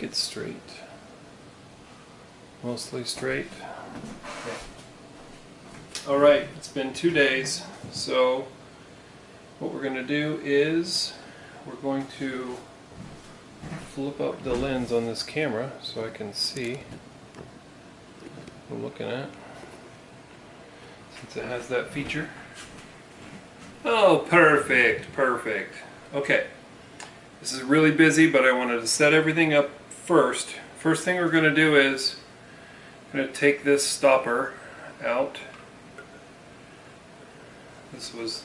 think it's straight. Mostly straight. Okay. Alright, it's been 2 days, so what we're going to do is we're going to flip up the lens on this camera so I can see what I'm looking at, since it has that feature. Oh, perfect, perfect. Okay, this is really busy, but I wanted to set everything up first. First thing we're going to do is I'm going to take this stopper out. This was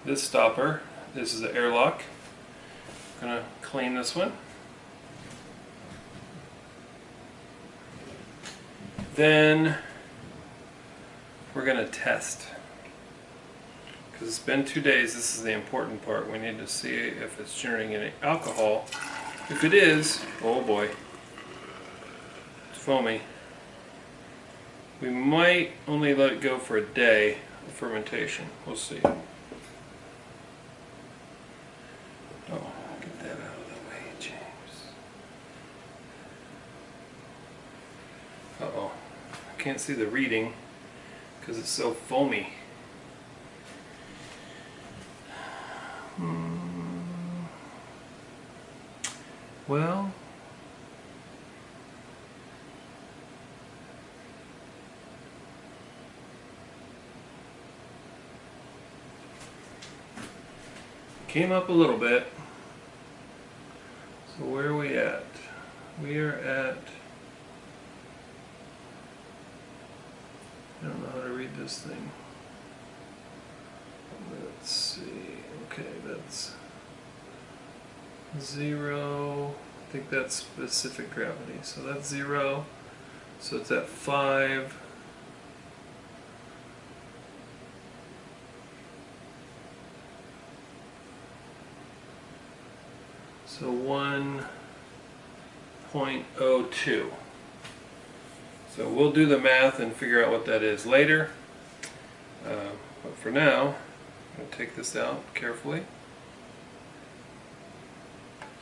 this stopper. This is an airlock. I'm going to clean this one. Then we're going to test. Because it's been 2 days, this is the important part. We need to see if it's generating any alcohol. If it is, oh boy, it's foamy. We might only let it go for a day of fermentation. We'll see. Oh, get that out of the way, James. Uh-oh. I can't see the reading because it's so foamy. Well, came up a little bit. So where are we at? We are at, I don't know how to read this thing. Let's see. Okay, that's 0. I think that's specific gravity. So that's 0. So it's at 5. So 1.02. So we'll do the math and figure out what that is later. But for now, I'm going to take this out carefully.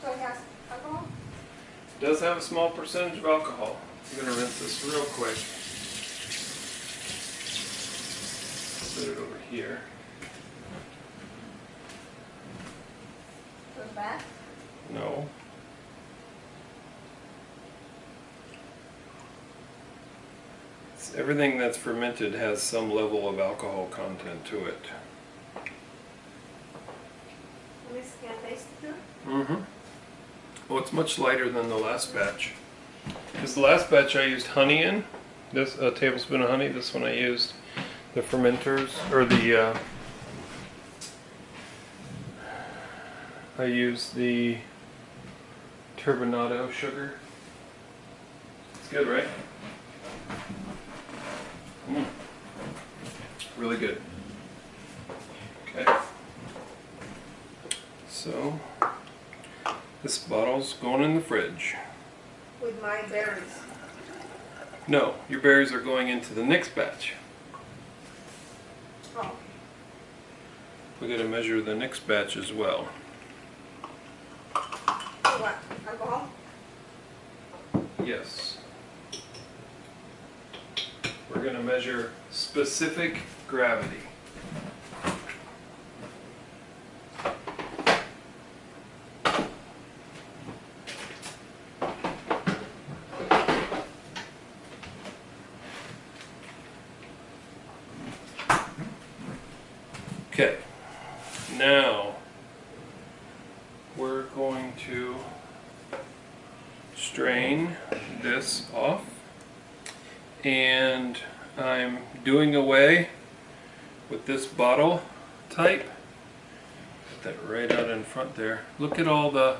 So it has alcohol? It does have a small percentage of alcohol. I'm going to rinse this real quick. Put it over here. So it's bad? No. Everything that's fermented has some level of alcohol content to it. Can I taste it too? Mm-hmm. Well, it's much lighter than the last batch. Because the last batch I used honey in. This a tablespoon of honey. This one I used the fermenters, or the I used the turbinado sugar. It's good, right? Really good. Okay. So this bottle's going in the fridge. With my berries. No, your berries are going into the next batch. Oh. We got to measure the next batch as well. So what? Alcohol? Yes. We're going to measure specific gravity. Okay, now we're going to strain this off, and I'm doing away with this bottle type. Put that right out in front there. Look at all the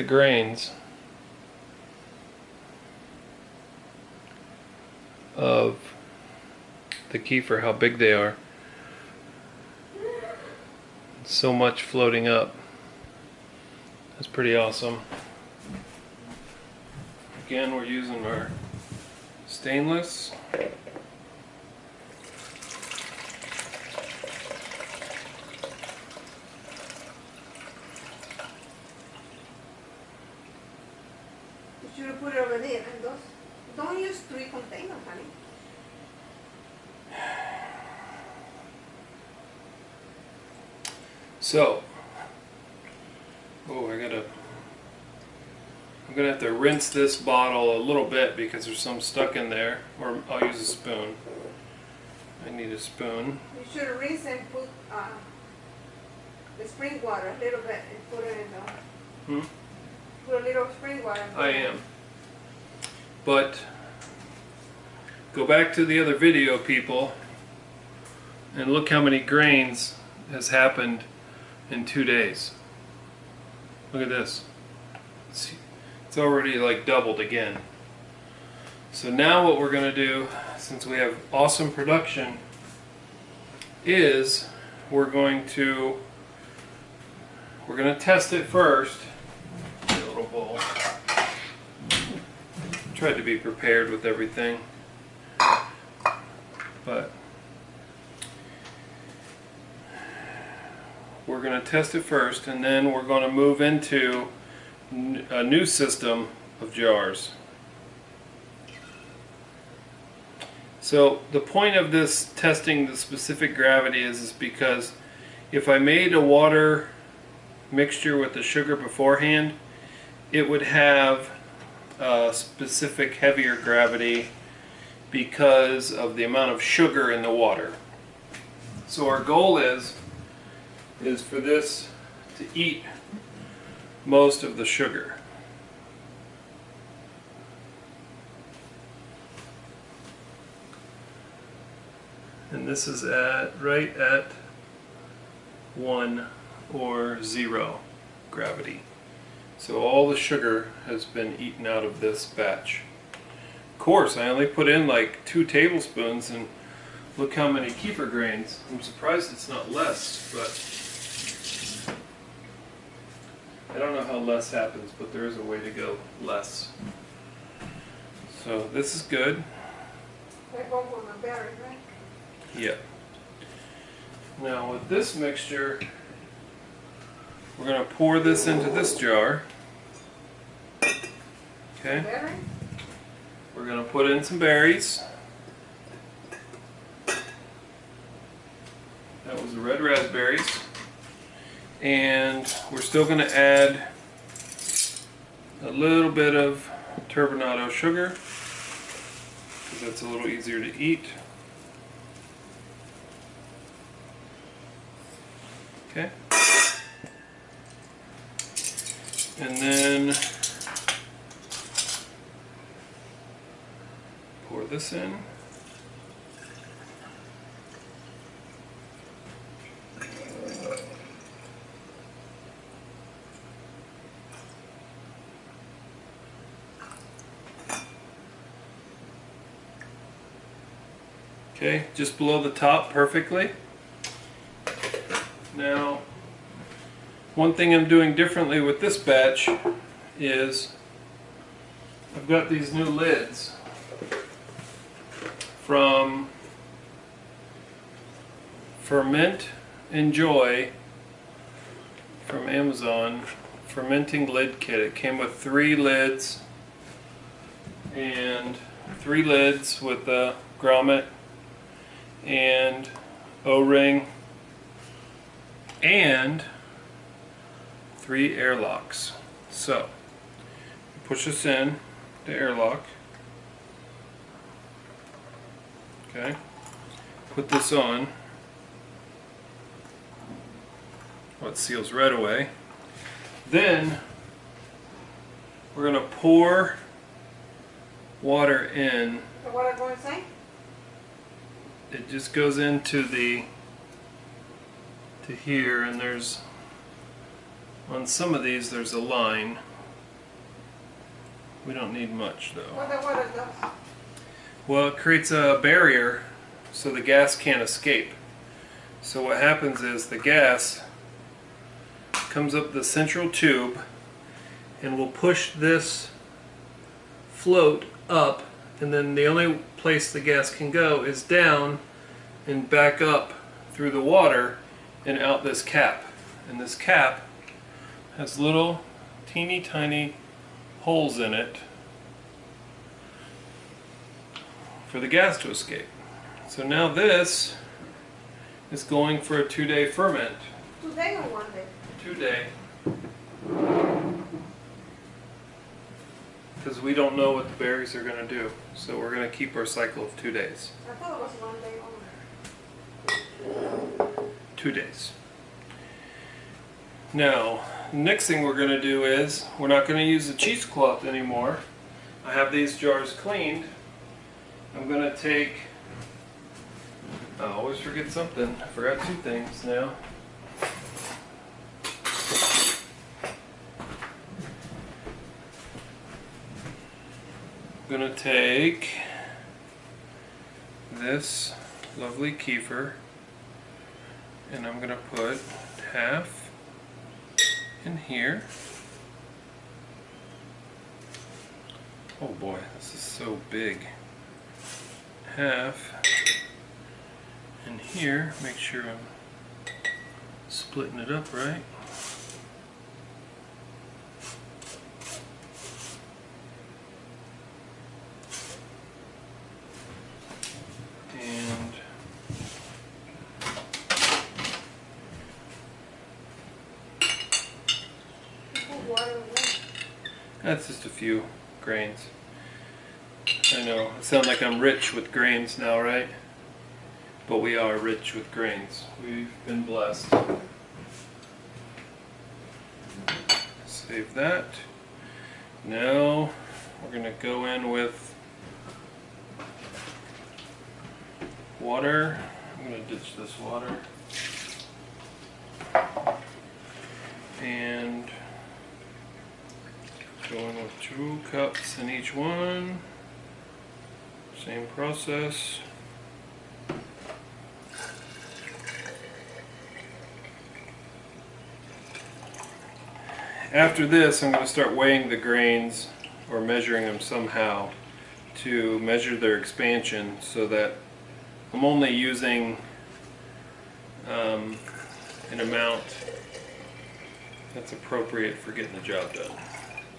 grains of the kefir, how big they are. So much floating up. That's pretty awesome. Again, we're using our stainless. should have put it over there. And those, don't use 3 containers, honey. So, I'm gonna have to rinse this bottle a little bit because there's some stuck in there, or I'll use a spoon. I need a spoon. You should rinse and put the spring water a little bit and put it in the... Put a little spring water. I am. But, go back to the other video, people, and look how many grains has happened in 2 days. Look at this. It's already like doubled again. So now what we're going to do, since we have awesome production, is we're going to test it first. Get a little bowl. Tried to be prepared with everything, but we're going to test it first, and then we're going to move into a new system of jars. So the point of this testing the specific gravity is because if I made a water mixture with the sugar beforehand, it would have a specific heavier gravity because of the amount of sugar in the water. So our goal is for this to eat most of the sugar. And this is right at 1 or 0 gravity. So all the sugar has been eaten out of this batch. Of course, I only put in like 2 tablespoons, and look how many kefir grains. I'm surprised it's not less, but I don't know how less happens, but there is a way to go less. So this is good. They go with my berry, right? Yeah. Now with this mixture, we're going to pour this into this jar. Okay. Berry? We're going to put in some berries. That was the red raspberries. And we're still going to add a little bit of turbinado sugar, because that's a little easier to eat. Okay. And then pour this in. Okay, just below the top perfectly. Now, one thing I'm doing differently with this batch is I've got these new lids from Ferment Enjoy from Amazon, fermenting lid kit. It came with 3 lids, and 3 lids with the grommet and O-ring and 3 airlocks. So push this in the airlock. Okay, put this on. Well, it seals right away. Then we're going to pour water in. So what I'm going to say? It just goes into to here, and there's, on some of these there's a line. We don't need much though. What the water does? Well, it creates a barrier so the gas can't escape. So what happens is the gas comes up the central tube and will push this float up, and then the only place the gas can go is down and back up through the water and out this cap. And this cap has little teeny tiny holes in it for the gas to escape. So now this is going for a 2-day ferment. 2 days or 1 day? 2-day. Because we don't know what the berries are going to do. So we're going to keep our cycle of 2 days. I thought it was 1 day only. 2 days. Now, next thing we're going to do is, we're not going to use the cheesecloth anymore. I have these jars cleaned. I'm going to take, I always forget something. I forgot 2 things now. I'm going to take this lovely kefir and I'm going to put half in here. Oh boy, this is so big. Half in here. Make sure I'm splitting it up right. And that's just a few grains. I know, I sound like I'm rich with grains now, right? But we are rich with grains. We've been blessed. Save that. Now we're going to go in with water. I'm going to ditch this water. And go in with 2 cups in each one. Same process. After this, I'm going to start weighing the grains or measuring them somehow to measure their expansion so that I'm only using an amount that's appropriate for getting the job done,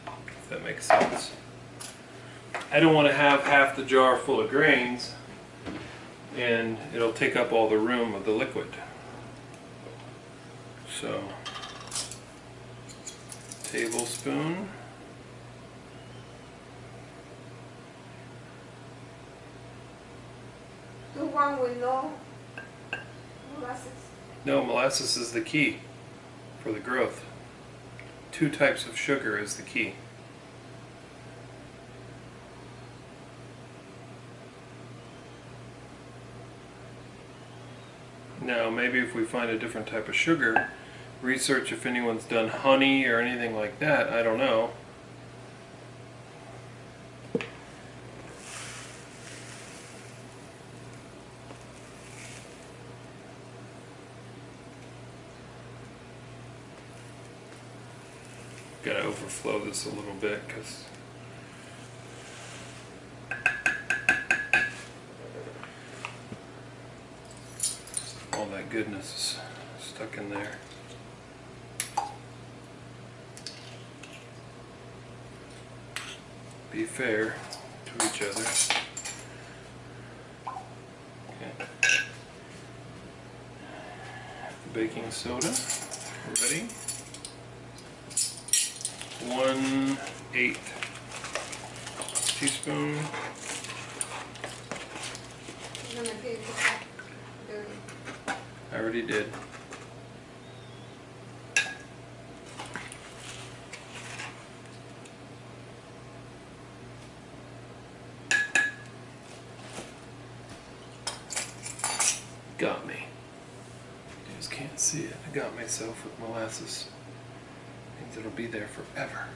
if that makes sense. I don't want to have half the jar full of grains and it'll take up all the room of the liquid. So, tablespoon. Do one with no molasses. No, molasses is the key for the growth. 2 types of sugar is the key. Now, maybe if we find a different type of sugar, research if anyone's done honey or anything like that, I don't know. Gotta overflow this a little bit because all that goodness is stuck in there. Be fair to each other. Okay. The baking soda. Ready? 1/8 teaspoon. I already did. Got me. You just can't see it. I got myself with molasses. Means it'll be there forever.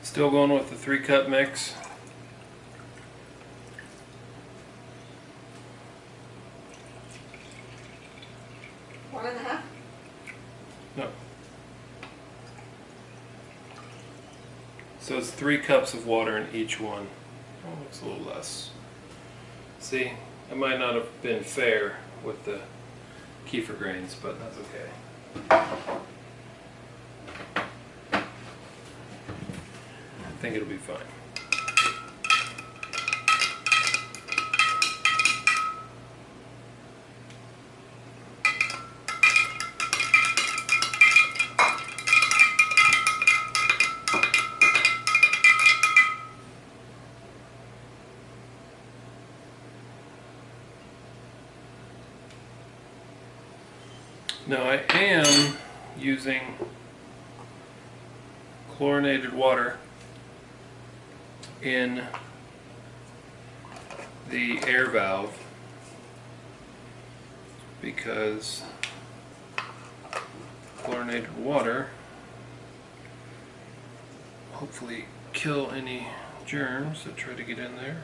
Still going with the 3-cup mix. One and a half? No. So it's 3 cups of water in each one. Oh, looks a little less. See, I might not have been fair with the kefir grains, but that's okay. I think it'll be fine. Now I am using chlorinated water in the air valve because chlorinated water hopefully kill any germs that try to get in there.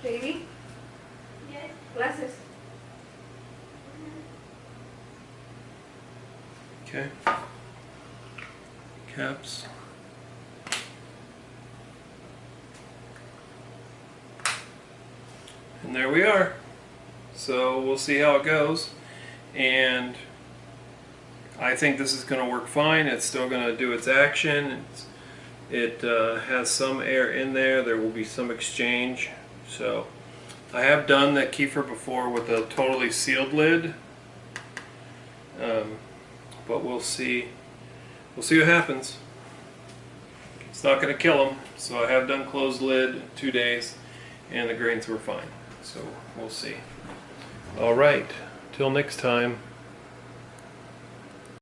JD? Yes. Glasses. Okay. Caps. And there we are. So we'll see how it goes. And I think this is going to work fine. It's still going to do its action. It has some air in there. There will be some exchange. So I have done that Kefir before with a totally sealed lid. But we'll see. We'll see what happens. It's not going to kill them. So I have done closed lid 2 days, and the grains were fine. So we'll see. All right. Till next time.